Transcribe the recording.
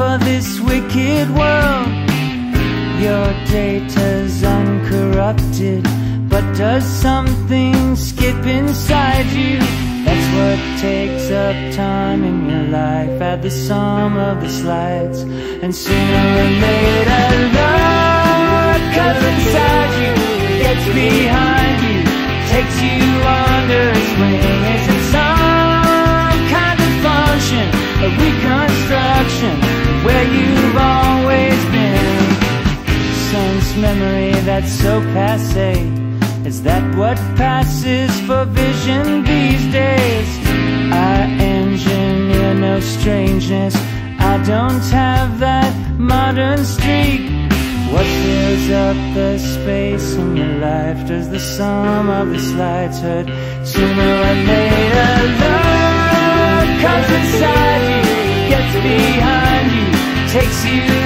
for this wicked world. Your data's uncorrupted, but does something skip inside you? That's what takes up time in your life. Add the sum of the slides, and sooner or later love comes inside you, gets behind you, takes you under its wing. Is it some kind of function, a reconstruction of where you've always been? Sense memory that's so passé, is that what passes for vision these days? I engineer no strangeness, I don't have that modern streak. What fills up the space in your life? Does the sum of the slides hurt? Sooner or later love comes inside you, gets behind you, takes you